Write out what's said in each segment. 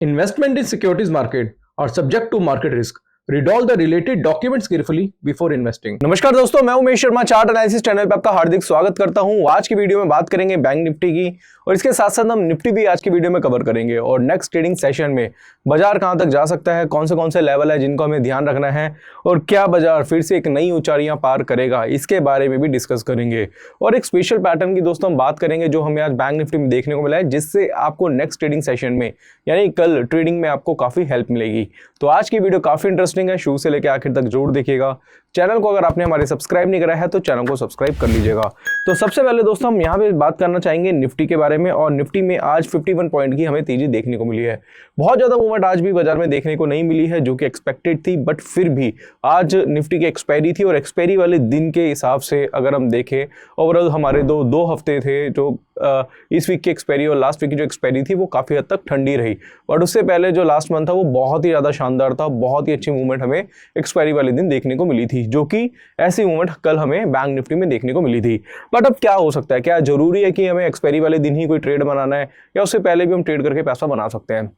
Investment in securities market are subject to market risk. Read all the related documents carefully before investing. नमस्कार दोस्तों, मैं Umesh Sharma chart analysis channel पे आपका हार्दिक स्वागत करता हूं। आज की वीडियो में बात करेंगे बैंक निफ्टी की और इसके साथ साथ हम निफ्टी भी आज की वीडियो में कवर करेंगे और नेक्स्ट ट्रेडिंग सेशन में बाजार कहां तक जा सकता है, कौन से लेवल है जिनको हमें ध्यान रखना है और क्या बाजार फिर से एक नई ऊंचाइयां पार करेगा, इसके बारे में भी डिस्कस करेंगे। और एक स्पेशल पैटर्न की दोस्तों हम बात करेंगे जो हमें आज बैंक निफ्टी में देखने को मिला है, जिससे आपको नेक्स्ट ट्रेडिंग सेशन में यानी कल ट्रेडिंग में आपको काफी हेल्प मिलेगी। तो आज की वीडियो काफी इंटरेस्टिंग है, शुरू से लेकर आखिर तक जरूर देखिएगा। चैनल को अगर आपने हमारे सब्सक्राइब नहीं करा है तो चैनल को सब्सक्राइब कर लीजिएगा। तो सबसे पहले दोस्तों हम यहाँ पे बात करना चाहेंगे निफ्टी के बारे में और निफ्टी में आज 51 पॉइंट की हमें तेजी देखने को मिली है। बहुत ज़्यादा मूवमेंट आज भी बाजार में देखने को नहीं मिली है जो कि एक्सपेक्टेड थी, बट फिर भी आज निफ्टी की एक्सपायरी थी और एक्सपायरी वाले दिन के हिसाब से अगर हम देखें ओवरऑल हमारे दो हफ्ते थे जो इस वीक की एक्सपायरी और लास्ट वीक की जो एक्सपायरी थी वो काफ़ी हद तक ठंडी रही, बट उससे पहले जो लास्ट मंथ था वो बहुत ही ज़्यादा शानदार था। बहुत ही अच्छी मूवमेंट हमें एक्सपायरी वाले दिन देखने को मिली थी, जो कि ऐसी मूवमेंट कल हमें बैंक निफ्टी में देखने को मिली थी। बट अब क्या हो सकता है, क्या जरूरी है कि हमें एक्सपायरी वाले दिन ही कोई ट्रेड बनाना है या उससे पहले भी हम ट्रेड करके पैसा बना सकते हैं?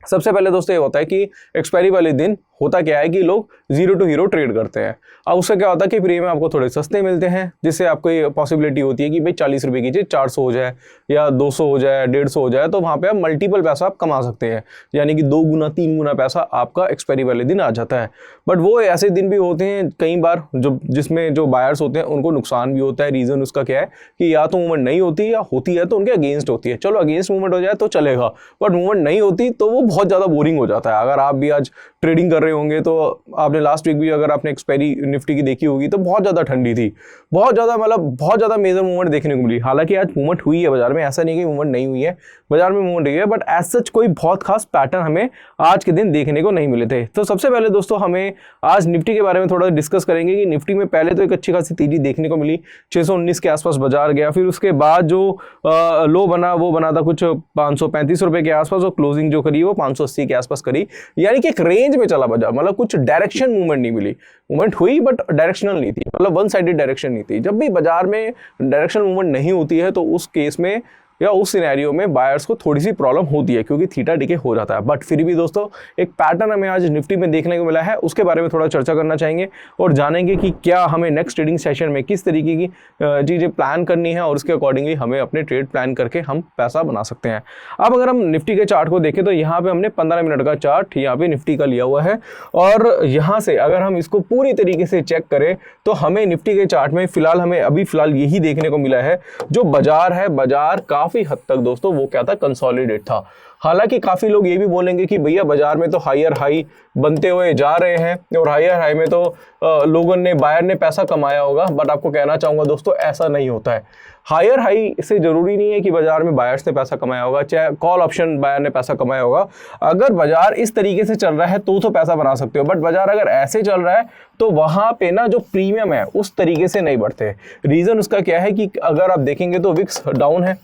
सबसे पहले दोस्तों ये होता है कि एक्सपायरी वाले दिन होता क्या है कि लोग जीरो टू हीरो ट्रेड करते हैं। अब उससे क्या होता है कि प्रीमियम आपको थोड़े सस्ते मिलते हैं, जिससे आपको ये पॉसिबिलिटी होती है कि भाई 40 रुपये की चीज़ 400 हो जाए या 200 हो जाए, 150 हो जाए, तो वहाँ पे आप मल्टीपल पैसा आप कमा सकते हैं, यानी कि 2 गुना 3 गुना पैसा आपका एक्सपायरी वाले दिन आ जाता है। बट वो ऐसे दिन भी होते हैं कई बार जिसमें जो बायर्स होते हैं उनको नुकसान भी होता है। रीज़न उसका क्या है कि या तो मूवमेंट नहीं होती या होती है तो उनके अगेंस्ट होती है। चलो अगेंस्ट मूवमेंट हो जाए तो चलेगा, बट मूवमेंट नहीं होती तो वो बहुत ज़्यादा बोरिंग हो जाता है। अगर आप भी आज ट्रेडिंग कर रहे होंगे तो आपने लास्ट वीक भी अगर आपने एक्सपायरी निफ्टी की देखी होगी तो बहुत ज़्यादा ठंडी थी, बहुत ज़्यादा मेजर मूवमेंट देखने को मिली। हालांकि आज मूवमेंट हुई है बाजार में, ऐसा नहीं कि मूवमेंट नहीं हुई है, बाजार में मूवमेंट हुई है, बट एज सच कोई बहुत खास पैटर्न हमें आज के दिन देखने को नहीं मिले थे। तो सबसे पहले दोस्तों हमें आज निफ्टी के बारे में थोड़ा डिस्कस करेंगे कि निफ्टी में पहले तो एक अच्छी खासी तेजी देखने को मिली, 619 के आसपास बाजार गया, फिर उसके बाद जो लो बना वो बना था कुछ 535 रुपये के आसपास और क्लोजिंग जो करी वो 580 के आसपास करी, यानी कि एक रेंज में चला बाजार। मतलब कुछ डायरेक्शन मूवमेंट नहीं मिली, मूवमेंट हुई बट डायरेक्शनल नहीं थी, मतलब वन साइडेड डायरेक्शन नहीं थी। जब भी बाजार में डायरेक्शनल मूवमेंट नहीं होती है तो उस केस में या उस सिनेरियो में बायर्स को थोड़ी सी प्रॉब्लम होती है क्योंकि थीटा डीके हो जाता है। बट फिर भी दोस्तों एक पैटर्न हमें आज निफ्टी में देखने को मिला है, उसके बारे में थोड़ा चर्चा करना चाहेंगे और जानेंगे कि क्या हमें नेक्स्ट ट्रेडिंग सेशन में किस तरीके की चीज़ें प्लान करनी है और उसके अकॉर्डिंगली हमें अपने ट्रेड प्लान करके हम पैसा बना सकते हैं। अब अगर हम निफ्टी के चार्ट को देखें तो यहाँ पर हमने 15 मिनट का चार्ट यहाँ पे निफ्टी का लिया हुआ है और यहाँ से अगर हम इसको पूरी तरीके से चेक करें तो हमें निफ्टी के चार्ट में फिलहाल यही देखने को मिला है, जो बाजार है बाजार काफी हद तक दोस्तों वो क्या था, कंसोलिडेट था। हालांकि काफी लोग ये भी बोलेंगे कि भैया बाजार में तो हायर हाई बनते हुए जा रहे हैं और हायर हाई में तो बायर ने पैसा कमाया होगा, बट आपको कहना चाहूंगा दोस्तों ऐसा नहीं होता है। हायर हाई से जरूरी नहीं है कि बाजार में बायर्स ने पैसा कमाया होगा, चाहे कॉल ऑप्शन बायर ने पैसा कमाया होगा। अगर बाजार इस तरीके से चल रहा है तो पैसा बना सकते हो, बट बाजार अगर ऐसे चल रहा है तो वहां पे ना जो प्रीमियम है उस तरीके से नहीं बढ़ते। रीजन उसका क्या है कि अगर आप देखेंगे तो विक्स डाउन है,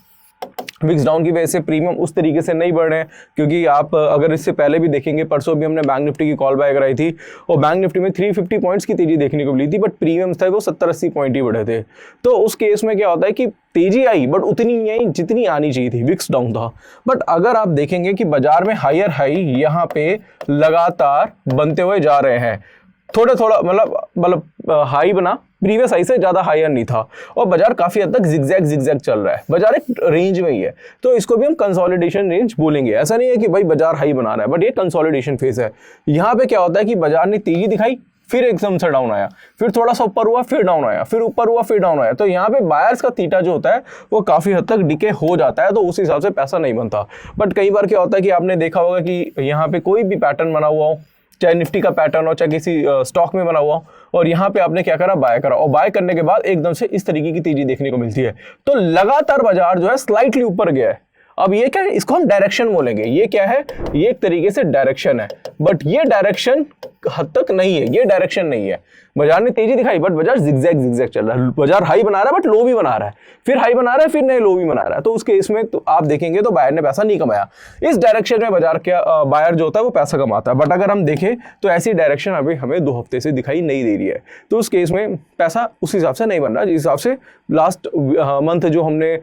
विक्स डाउन की वजह से प्रीमियम उस तरीके से नहीं बढ़ रहे हैं। क्योंकि आप अगर इससे पहले भी देखेंगे, परसों भी हमने बैंक निफ्टी की कॉल बाय कराई थी और बैंक निफ्टी में 350 पॉइंट्स की तेजी देखने को मिली थी, बट प्रीमियम था वो 70-80 पॉइंट ही बढ़े थे। तो उस केस में क्या होता है कि तेजी आई बट उतनी नहीं आई जितनी आनी चाहिए थी, विक्स डाउन था। बट अगर आप देखेंगे कि बाजार में हायर हाई यहाँ पे लगातार बनते हुए जा रहे हैं, थोड़ा मतलब हाई बना, प्रीवियस हाई से ज़्यादा हायर नहीं था और बाजार काफ़ी हद तक जिगजैग चल रहा है, बाजार एक रेंज में ही है। तो इसको भी हम कंसोलिडेशन रेंज बोलेंगे। ऐसा नहीं है कि भाई बाजार हाई बना रहा है, बट ये कंसोलिडेशन फेज है। यहाँ पे क्या होता है कि बाजार ने तेजी दिखाई, फिर एकदम से डाउन आया, फिर थोड़ा सा ऊपर हुआ, फिर डाउन आया, फिर ऊपर हुआ, फिर डाउन आया। तो यहाँ पे बायर्स का थीटा जो होता है वो काफ़ी हद तक डिके हो जाता है, तो उस हिसाब से पैसा नहीं बनता। बट कई बार क्या होता है कि आपने देखा होगा कि यहाँ पे कोई भी पैटर्न बना हुआ हो, चाहे निफ्टी का पैटर्न हो, चाहे किसी स्टॉक में बना हुआ हो, और यहाँ पे आपने क्या करा, बाय करा, और बाय करने के बाद एकदम से इस तरीके की तेजी देखने को मिलती है। तो लगातार बाजार जो है स्लाइटली ऊपर गया है। अब ये क्या है, इसको हम डायरेक्शन बोलेंगे। ये क्या है, ये एक तरीके से डायरेक्शन है, बट ये डायरेक्शन हद तक नहीं है, ये डायरेक्शन नहीं है। बाजार ने तेजी दिखाई बट बाजार जिगजैग चल रहा है, बाजार हाई बना रहा है बट लो भी बना रहा है, फिर हाई बना रहा है फिर नए लो भी बना रहा है। तो उस केस में तो आप देखेंगे तो बायर ने पैसा नहीं कमाया। इस डायरेक्शन में बाजार क्या बायर जो होता है वो पैसा कमाता है, बट अगर हम देखें तो ऐसी डायरेक्शन अभी हमें 2 हफ्ते से दिखाई नहीं दे रही है। तो उस केस में पैसा उस हिसाब से नहीं बन रहा जिस हिसाब से लास्ट मंथ जो हमने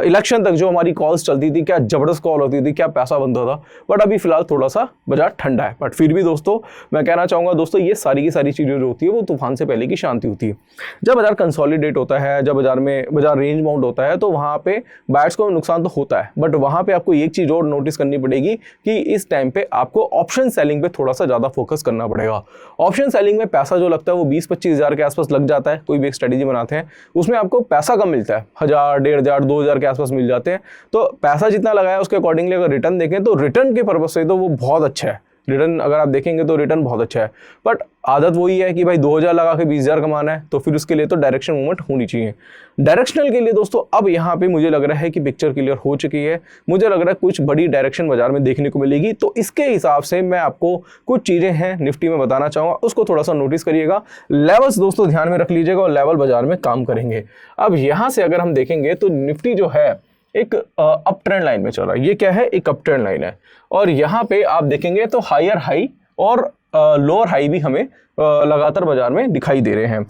इलेक्शन तक जो हमारी कॉल्स चलती थी, क्या जबरदस्त कॉल होती थी, क्या पैसा बनता था। बट अभी फिलहाल थोड़ा सा बाजार ठंडा है। बट फिर भी दोस्तों मैं कहना चाहूँगा दोस्तों, ये सारी की सारी चीज़ें जो होती है वो तूफान से पहले की शांति होती है। जब बाजार कंसोलिडेट होता है, जब बाजार रेंज बाउंड होता है, तो वहाँ पे बायर्स को नुकसान तो होता है। बट वहाँ पे आपको एक चीज़ और नोटिस करनी पड़ेगी कि इस टाइम पे आपको ऑप्शन सेलिंग पे थोड़ा सा ज़्यादा फोकस करना पड़ेगा। ऑप्शन सेलिंग में पैसा जो लगता है वो 20-25 हज़ार के आसपास लग जाता है। कोई भी एक स्ट्रेटेजी बनाते हैं उसमें आपको पैसा कम मिलता है, 1000, 1500, 2000 के आसपास मिल जाते हैं। तो पैसा जितना लगाया उसके अकॉर्डिंगली अगर रिटर्न देखें तो रिटर्न के पर्पज से तो वो बहुत अच्छा है। रिटर्न अगर आप देखेंगे तो रिटर्न बहुत अच्छा है। बट आदत वही है कि भाई 2000 लगा के 20,000 कमाना है, तो फिर उसके लिए तो डायरेक्शन मूवमेंट होनी चाहिए। डायरेक्शनल के लिए दोस्तों अब यहाँ पे मुझे लग रहा है कि पिक्चर क्लियर हो चुकी है। मुझे लग रहा है कुछ बड़ी डायरेक्शन बाजार में देखने को मिलेगी। तो इसके हिसाब से मैं आपको कुछ चीज़ें हैं निफ्टी में बताना चाहूँगा, उसको थोड़ा सा नोटिस करिएगा। लेवल्स दोस्तों ध्यान में रख लीजिएगा और लेवल बाजार में काम करेंगे। अब यहाँ से अगर हम देखेंगे तो निफ्टी जो है एक अप ट्रेंड लाइन में चल रहा है। ये क्या है? एक अप ट्रेंड लाइन है। और यहाँ पे आप देखेंगे तो हायर हाई और लोअर हाई भी हमें लगातार बाजार में दिखाई दे रहे हैं।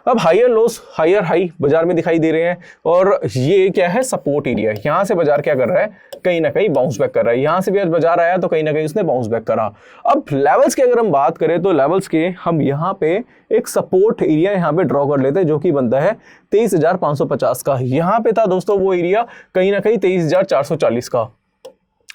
अब हायर लोस हायर हाई बाजार में दिखाई दे रहे हैं और ये क्या है? Support area. यहाँ से बाजार क्या कर रहा है? कहीं ना कहीं बाउंस बैक कर रहा है। यहाँ से भी आज बाजार आया तो कहीं ना कहीं उसने बाउंस बैक करा। अब लेवल्स की अगर हम बात करें तो लेवल्स के हम यहाँ पे एक सपोर्ट एरिया यहाँ पे ड्रॉ कर लेते हैं जो कि बनता है 23,550 का। यहाँ पे था दोस्तों वो एरिया कहीं ना कहीं 23,440 का।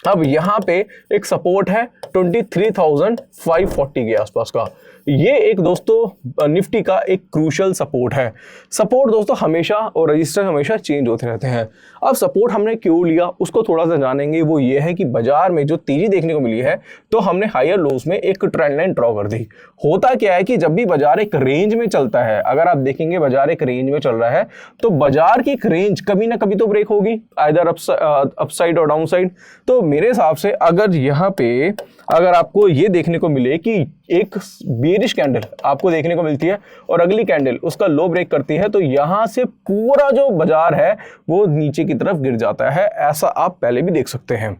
अब यहाँ पे एक सपोर्ट है 23,540 के आसपास का। ये एक दोस्तों निफ्टी का एक क्रूशियल सपोर्ट है। सपोर्ट दोस्तों हमेशा और रजिस्टर हमेशा चेंज होते रहते हैं। अब सपोर्ट हमने क्यों लिया उसको थोड़ा सा जानेंगे। वो ये है कि बाजार में जो तेजी देखने को मिली है तो हमने हायर लोज में एक ट्रेंड लाइन ड्रॉ कर दी। होता क्या है कि जब भी बाजार एक रेंज में चलता है, अगर आप देखेंगे बाजार एक रेंज में चल रहा है तो बाजार की एक रेंज कभी ना कभी तो ब्रेक होगी, आइदर अपसाइड और डाउन साइड। तो मेरे हिसाब से अगर यहाँ पे अगर आपको ये देखने को मिले कि एक बेरिश कैंडल आपको देखने को मिलती है और अगली कैंडल उसका लो ब्रेक करती है, तो यहाँ से पूरा जो बाजार है वो नीचे की तरफ गिर जाता है। ऐसा आप पहले भी देख सकते हैं।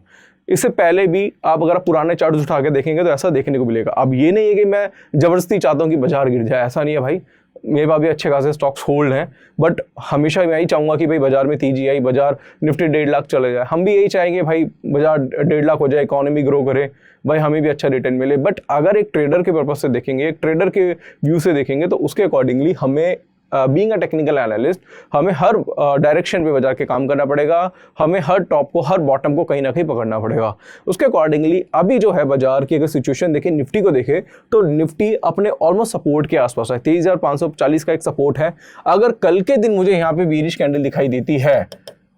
इससे पहले भी आप अगर पुराने चार्ट्स उठा के देखेंगे तो ऐसा देखने को मिलेगा। अब ये नहीं है कि मैं जबरदस्ती चाहता हूँ कि बाजार गिर जाए, ऐसा नहीं है भाई। मेरे पास भी अच्छे खासे स्टॉक्स होल्ड हैं, बट हमेशा मैं यही चाहूँगा कि भाई बाजार में तेजी आई, बाजार निफ्टी 1.5 लाख चले जाए। हम भी यही चाहेंगे भाई बाजार 1.5 लाख हो जाए, इकोनॉमी ग्रो करे, भाई हमें भी अच्छा रिटर्न मिले। बट अगर एक ट्रेडर के पर्पज से देखेंगे, एक ट्रेडर के व्यू से देखेंगे तो उसके अकॉर्डिंगली हमें बीइंग अ टेक्निकल एनालिस्ट हमें हर डायरेक्शन पे बाजार के काम करना पड़ेगा। हमें हर टॉप को हर बॉटम को कहीं ना कहीं पकड़ना पड़ेगा। उसके अकॉर्डिंगली अभी जो है बाजार की अगर सिचुएशन देखें, निफ्टी को देखें तो निफ्टी अपने ऑलमोस्ट सपोर्ट के आसपास है। 23,540 का एक सपोर्ट है। अगर कल के दिन मुझे यहाँ पे बीरिश कैंडल दिखाई देती है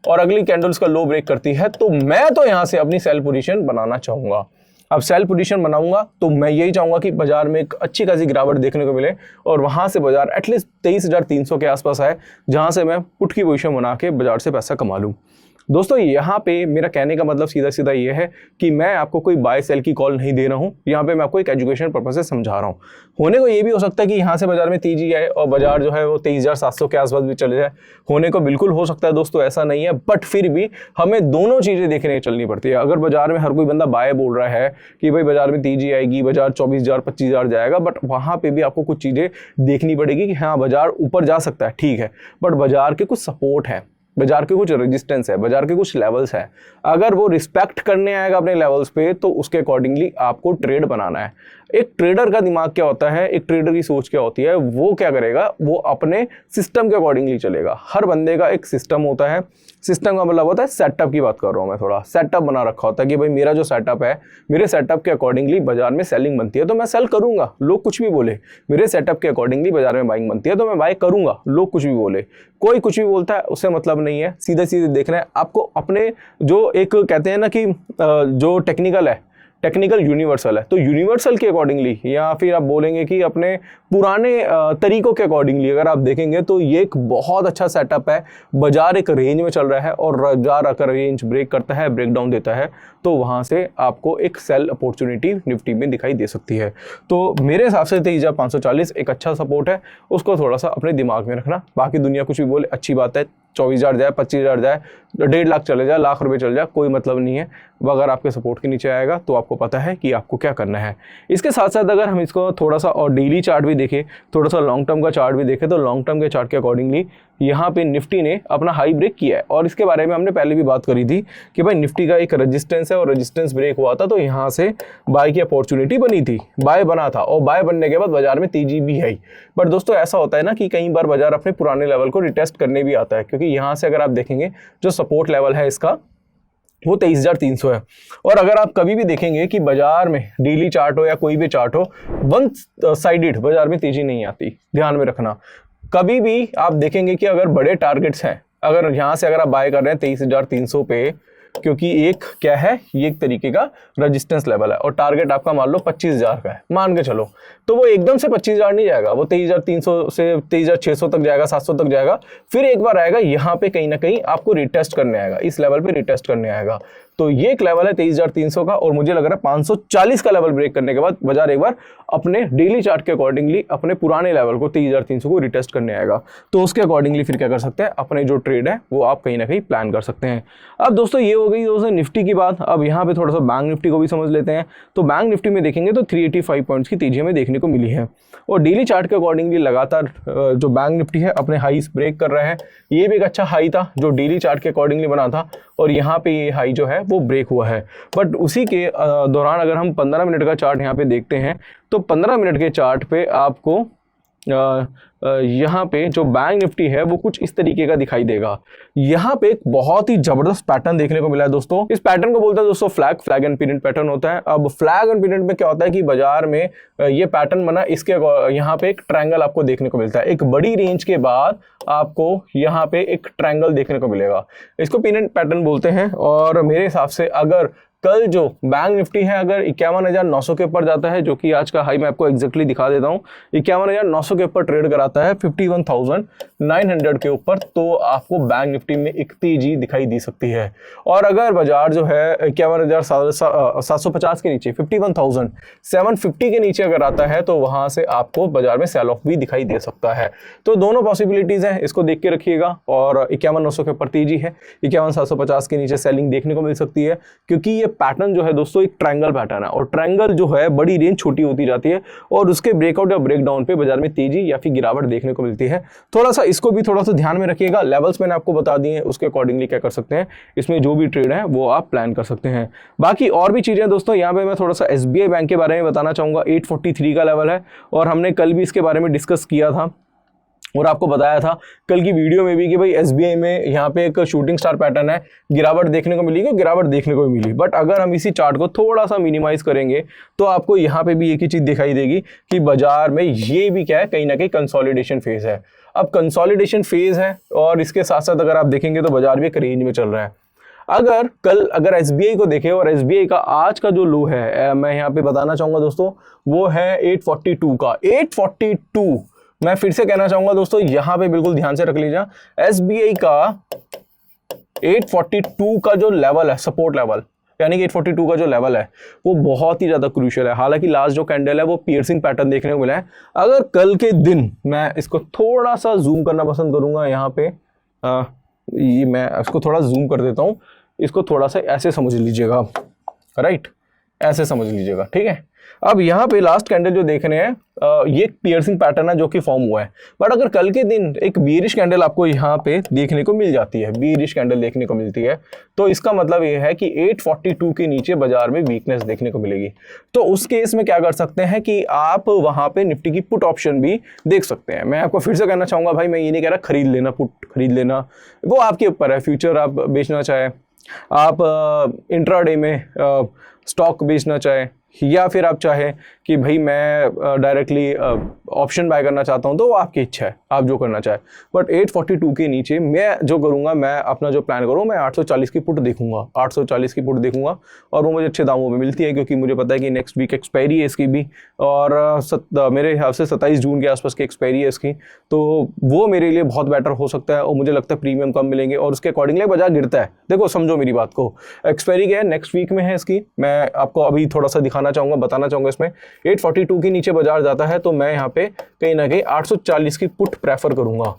और अगली कैंडल उसका लो ब्रेक करती है तो मैं तो यहाँ से अपनी सेल पोजीशन बनाना चाहूँगा। अब सेल पोजीशन बनाऊंगा तो मैं यही चाहूंगा कि बाजार में एक अच्छी खासी गिरावट देखने को मिले और वहां से बाजार एटलीस्ट 23,300 के आसपास आए, जहां से मैं पुट की पोजीशन बना के बाजार से पैसा कमा लूं। दोस्तों यहाँ पे मेरा कहने का मतलब सीधा सीधा ये है कि मैं आपको कोई बाय सेल की कॉल नहीं दे रहा हूँ। यहाँ पे मैं आपको एक एजुकेशन पर्पज से समझा रहा हूँ। होने को ये भी हो सकता है कि यहाँ से बाजार में तेजी आए और बाजार जो है वो 23,700 के आसपास भी चले जाए। होने को बिल्कुल हो सकता है दोस्तों, ऐसा नहीं है। बट फिर भी हमें दोनों चीज़ें देखने चलनी पड़ती है। अगर बाजार में हर कोई बंदा बाय बोल रहा है कि भाई बाजार में तेजी आएगी, बाजार 24,000 25,000 जाएगा, बट वहाँ पर भी आपको कुछ चीज़ें देखनी पड़ेगी कि हाँ बाजार ऊपर जा सकता है, ठीक है, बट बाजार के कुछ सपोर्ट है, बाजार के कुछ रेजिस्टेंस है, बाजार के कुछ लेवल्स है। अगर वो रिस्पेक्ट करने आएगा अपने लेवल्स पे तो उसके अकॉर्डिंगली आपको ट्रेड बनाना है। एक ट्रेडर का दिमाग क्या होता है, एक ट्रेडर की सोच क्या होती है, वो क्या करेगा, वो अपने सिस्टम के अकॉर्डिंगली चलेगा। हर बंदे का एक सिस्टम होता है। सिस्टम का मतलब होता है सेटअप की बात कर रहा हूँ मैं, थोड़ा सेटअप बना रखा होता है कि भाई मेरा जो सेटअप है, मेरे सेटअप के अकॉर्डिंगली बाजार में सेलिंग बनती है तो मैं सेल करूंगा, लोग कुछ भी बोले। मेरे सेटअप के अकॉर्डिंगली बाजार में बाइंग बनती है तो मैं बाय करूंगा, लोग कुछ भी बोले। कोई कुछ भी बोलता है उससे मतलब नहीं है, सीधे सीधे देखना है आपको। अपने जो एक कहते हैं ना कि जो टेक्निकल है, टेक्निकल यूनिवर्सल है, तो यूनिवर्सल के अकॉर्डिंगली या फिर आप बोलेंगे कि अपने पुराने तरीकों के अकॉर्डिंगली अगर आप देखेंगे तो ये एक बहुत अच्छा सेटअप है। बाजार एक रेंज में चल रहा है और बाजार अगर रेंज ब्रेक करता है, ब्रेक डाउन देता है, तो वहाँ से आपको एक सेल अपॉर्चुनिटी निफ्टी में दिखाई दे सकती है। तो मेरे हिसाब से 23,540 एक अच्छा सपोर्ट है, उसको थोड़ा सा अपने दिमाग में रखना। बाकी दुनिया कुछ भी बोले, अच्छी बात है, 24,000 जाए, 25,000 जाए, 1.5 लाख चले जाए, लाख रुपए चले जाए, कोई मतलब नहीं है। अगर आपके सपोर्ट के नीचे आएगा तो आपको पता है कि आपको क्या करना है। इसके साथ साथ अगर हम इसको थोड़ा सा और डेली चार्ट भी देखें, थोड़ा सा लॉन्ग टर्म का चार्ट भी देखें, तो लॉन्ग टर्म के चार्ट के अकॉर्डिंगली यहाँ पे निफ्टी ने अपना हाई ब्रेक किया है। और इसके बारे में हमने पहले भी बात करी थी कि भाई निफ्टी का एक रेजिस्टेंस है और रेजिस्टेंस ब्रेक हुआ था तो यहाँ से बाय की अपॉर्चुनिटी बनी थी, बाय बना था, और बाय बनने के बाद बाजार में तेजी भी है। बट दोस्तों ऐसा होता है ना कि कई बार बाजार अपने पुराने लेवल को रिटेस्ट करने भी आता है, क्योंकि यहाँ से अगर आप देखेंगे जो सपोर्ट लेवल है इसका वो 23,300 है। और अगर आप कभी भी देखेंगे कि बाजार में डेली चार्ट हो या कोई भी चार्ट हो, वन साइडेड बाजार में तेजी नहीं आती, ध्यान में रखना। कभी भी आप देखेंगे कि अगर बड़े टारगेट्स हैं, अगर यहाँ से अगर आप बाय कर रहे हैं 23,300 पे, क्योंकि एक क्या है, ये एक तरीके का रेजिस्टेंस लेवल है और टारगेट आपका मान लो 25,000 का है, मान के चलो, तो वो एकदम से 25,000 नहीं जाएगा, वो 23,300 से 23,600 तक जाएगा, 700 तक जाएगा, फिर एक बार आएगा यहाँ पे कहीं ना कहीं आपको रिटेस्ट करने आएगा, इस लेवल पे रिटेस्ट करने आएगा। तो ये एक लेवल है 23,300 का, और मुझे लग रहा है 540 का लेवल ब्रेक करने के बाद बाजार एक बार अपने डेली चार्ट के अकॉर्डिंगली अपने पुराने लेवल को 23,300 को रिटेस्ट करने आएगा। तो उसके अकॉर्डिंगली फिर क्या कर सकते हैं, अपने जो ट्रेड है वो आप कहीं ना कहीं प्लान कर सकते हैं। अब दोस्तों ये हो गई दोस्तों निफ्टी की बात। अब यहाँ पे थोड़ा सा बैंक निफ्टी को भी समझ लेते हैं। तो बैंक निफ्टी में देखेंगे तो 385 पॉइंट्स की तेजी हमें देखने को मिली है, और डेली चार्ट के अकॉर्डिंगली लगातार जो बैंक निफ्टी है अपने हाईस ब्रेक कर रहा है। ये भी एक अच्छा हाई था जो डेली चार्ट के अकॉर्डिंगली बना था, और यहाँ पे ये हाई जो है वो ब्रेक हुआ है। बट उसी के दौरान अगर हम 15 मिनट का चार्ट यहाँ पे देखते हैं तो 15 मिनट के चार्ट पे आपको यहाँ पे जो बैंक निफ्टी है वो कुछ इस तरीके का दिखाई देगा। यहाँ पे एक बहुत ही जबरदस्त पैटर्न देखने को मिला है दोस्तों। इस पैटर्न को बोलते हैं दोस्तों फ्लैग एंड पीरियड पैटर्न होता है। अब फ्लैग एंड पीरियड में क्या होता है कि बाजार में ये पैटर्न बना, इसके यहाँ पे एक ट्रायंगल आपको देखने को मिलता है, एक बड़ी रेंज के बाद आपको यहाँ पे एक ट्रायंगल देखने को मिलेगा, इसको पीरियड पैटर्न बोलते हैं। और मेरे हिसाब से अगर कल जो बैंक निफ्टी है अगर 51,900 के ऊपर जाता है, जो कि आज का हाई मैं आपको एग्जैक्टली दिखा देता हूँ, 51,900 के ऊपर ट्रेड कराता है 51,900 के ऊपर, तो आपको बैंक निफ्टी में एक तेजी दिखाई दे सकती है। और अगर बाजार जो है 51,750 के नीचे 51,750 के नीचे अगर आता है तो वहां से आपको बाजार में सेल ऑफ भी दिखाई दे सकता है। तो दोनों पॉसिबिलिटीज हैं, इसको देख के रखिएगा। और 51,900 के ऊपर तेजी है, 51,750 के नीचे सेलिंग देखने को मिल सकती है, क्योंकि ये पैटर्न जो है दोस्तों एक ट्रायंगल पैटर्न है, और ट्रायंगल जो है बड़ी रेंज छोटी होती जाती है और उसके ब्रेकआउट या ब्रेकडाउन पे बाजार में तेजी या फिर गिरावट देखने को मिलती है। थोड़ा सा इसको भी थोड़ा सा ध्यान में रखिएगा। लेवल्स मैंने आपको बता दिए, उसके अकॉर्डिंगली क्या कर सकते हैं, इसमें जो भी ट्रेड है वो आप प्लान कर सकते हैं। बाकी और भी चीजें दोस्तों, यहाँ पे मैं थोड़ा सा SBI बैंक के बारे में बताना चाहूंगा। 843 का लेवल है और हमने कल भी इसके बारे में डिस्कस किया था और आपको बताया था कल की वीडियो में भी कि भाई SBI में यहाँ पे एक शूटिंग स्टार पैटर्न है, गिरावट देखने को मिलेगी, गिरावट देखने को मिली। बट अगर हम इसी चार्ट को थोड़ा सा मिनिमाइज करेंगे तो आपको यहाँ पे भी एक ही चीज दिखाई देगी कि बाजार में ये भी क्या है, कहीं ना कहीं कंसोलिडेशन फेज है। अब कंसोलिडेशन फेज है और इसके साथ साथ अगर आप देखेंगे तो बाजार भी एक रेंज में चल रहा है। अगर SBI को देखें और SBI का आज का जो लो है मैं यहाँ पे बताना चाहूंगा दोस्तों, वो है 842 का। 842 मैं फिर से कहना चाहूंगा दोस्तों, यहां पे बिल्कुल ध्यान से रख लीजिए, SBI का 842 का जो लेवल है, सपोर्ट लेवल, यानी कि 842 का जो लेवल है वो बहुत ही ज्यादा क्रूशियल है। हालांकि लास्ट जो कैंडल है वो पियर्सिंग पैटर्न देखने को मिला है। अगर कल के दिन, मैं इसको थोड़ा सा जूम करना पसंद करूंगा, यहाँ पे ये मैं इसको थोड़ा जूम कर देता हूं, इसको थोड़ा सा ऐसे समझ लीजिएगा, राइट, ऐसे समझ लीजिएगा, ठीक है। अब यहाँ पे लास्ट कैंडल जो देख रहे हैं ये एक पियर्सिंग पैटर्न है जो कि फॉर्म हुआ है। बट अगर कल के दिन एक बीरिश कैंडल आपको यहाँ पे देखने को मिल जाती है, बीरिश कैंडल देखने को मिलती है, तो इसका मतलब ये है कि 842 के नीचे बाजार में वीकनेस देखने को मिलेगी। तो उस केस में क्या कर सकते हैं कि आप वहां पे निफ्टी की पुट ऑप्शन भी देख सकते हैं। मैं आपको फिर से कहना चाहूंगा भाई, मैं ये नहीं कह रहा खरीद लेना, पुट खरीद लेना, वो आपके ऊपर है। फ्यूचर आप बेचना चाहे, आप इंट्राडे में स्टॉक बेचना चाहे, या फिर आप चाहे कि भाई मैं डायरेक्टली ऑप्शन बाय करना चाहता हूं, तो वो आपकी इच्छा है, आप जो करना चाहे। बट 842 के नीचे मैं जो करूंगा, मैं अपना जो प्लान करूँ, मैं 840 की पुट देखूंगा, 840 की पुट देखूंगा, और वो मुझे अच्छे दामों में मिलती है, क्योंकि मुझे पता है कि नेक्स्ट वीक एक्सपायरी है इसकी भी, और मेरे हिसाब से 27 जून के आसपास की एक्सपायरी है इसकी, तो वो मेरे लिए बहुत बेटर हो सकता है। और मुझे लगता है प्रीमियम कम मिलेंगे और उसके अकॉर्डिंगली बाजार गिरता है। देखो समझो मेरी बात को, एक्सपायरी क्या है, नेक्स्ट वीक में है इसकी। मैं आपको अभी थोड़ा सा दिखाना चाहूंगा, बताना चाहूंगा, इसमें 842 के नीचे बाजार जाता है तो मैं यहाँ पे कहीं ना कहीं 840 की पुट प्रेफर करूंगा।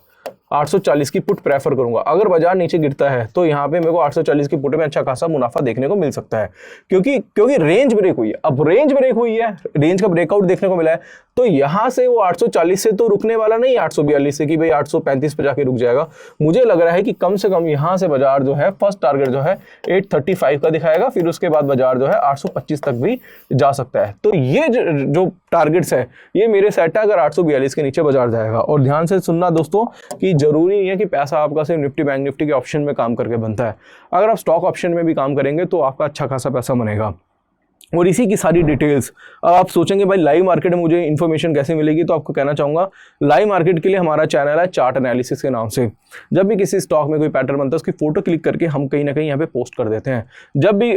840 की पुट प्रेफर करूंगा। अगर बाजार नीचे गिरता है तो यहाँ पे मेरे को 840 की पुट में अच्छा खासा मुनाफा देखने को मिल सकता है, क्योंकि रेंज ब्रेक हुई है। अब रेंज ब्रेक हुई है, रेंज का ब्रेकआउट देखने को मिला है, तो यहाँ से वो 840 से तो रुकने वाला नहीं, 842 से कि भाई 835 पे जाके रुक जाएगा। मुझे लग रहा है कि कम से कम यहाँ से बाजार जो है फर्स्ट टारगेट जो है 835 का दिखाएगा, फिर उसके बाद बाजार जो है 825 तक भी जा सकता है। तो ये जो टारगेट्स है ये मेरे सेट है अगर 842 के नीचे बाजार जाएगा। और ध्यान से सुनना दोस्तों कि जरूरी नहीं है कि पैसा आपका सिर्फ निफ्टी बैंक निफ्टी के ऑप्शन में काम करके बनता है। अगर आप स्टॉक ऑप्शन में भी काम करेंगे तो आपका अच्छा खासा पैसा बनेगा। और इसी की सारी डिटेल्स, अब आप सोचेंगे भाई लाइव मार्केट में मुझे इन्फॉर्मेशन कैसे मिलेगी, तो आपको कहना चाहूँगा लाइव मार्केट के लिए हमारा चैनल है चार्ट एनालिसिस के नाम से। जब भी किसी स्टॉक में कोई पैटर्न बनता है उसकी फोटो क्लिक करके हम कहीं ना कहीं यहाँ पे पोस्ट कर देते हैं। जब भी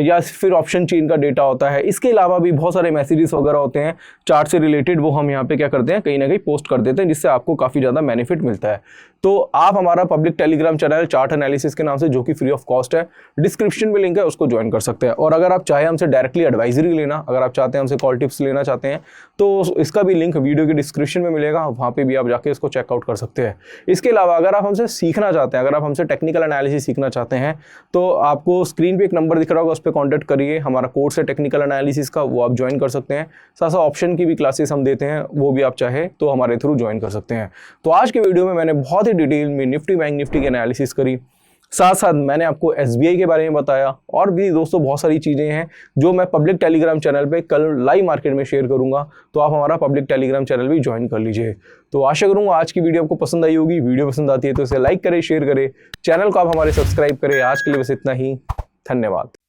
या फिर ऑप्शन चेन का डेटा होता है, इसके अलावा भी बहुत सारे मैसेजेस वगैरह होते हैं चार्ट से रिलेटेड, वो हम यहाँ पे क्या करते हैं कहीं ना कहीं पोस्ट कर देते हैं, जिससे आपको काफ़ी ज़्यादा बेनिफिट मिलता है। तो आप हमारा public Telegram channel chart analysis के नाम से, जो कि फ्री ऑफ कॉस्ट है, डिस्क्रिप्शन में लिंक है, उसको ज्वाइन कर सकते हैं। और अगर आप चाहे हमसे डायरेक्टली एडवाइजरी लेना, अगर आप चाहते हैं हमसे कॉल टिप्स लेना चाहते हैं, तो इसका भी लिंक वीडियो के डिस्क्रिप्शन में मिलेगा, वहाँ पे भी आप जाके इसको चेकआउट कर सकते हैं। इसके अलावा अगर आप हमसे सीखना चाहते हैं, अगर आप हमसे टेक्निकल एनालिसिस सीखना चाहते हैं, तो आपको स्क्रीन पे एक नंबर दिख रहा होगा, उस पर कॉन्टैक्ट करिए। हमारा कोर्स है टेक्निकल एनालिसिस का, वो आप ज्वाइन कर सकते हैं। साथ साथ ऑप्शन की भी क्लासेस हम देते हैं, वो भी आप चाहे तो हमारे थ्रू ज्वाइन कर सकते हैं। तो आज के वीडियो में मैंने बहुत ही डिटेल में निफ्टी बैंक निफ्टी की एनालिसिस करी, साथ साथ मैंने आपको SBI के बारे में बताया, और भी दोस्तों बहुत सारी चीज़ें हैं जो मैं पब्लिक टेलीग्राम चैनल पे कल लाइव मार्केट में शेयर करूंगा। तो आप हमारा पब्लिक टेलीग्राम चैनल भी ज्वाइन कर लीजिए। तो आशा करूंगा आज की वीडियो आपको पसंद आई होगी। वीडियो पसंद आती है तो इसे लाइक करें, शेयर करें, चैनल को आप हमारे सब्सक्राइब करें। आज के लिए बस इतना ही, धन्यवाद।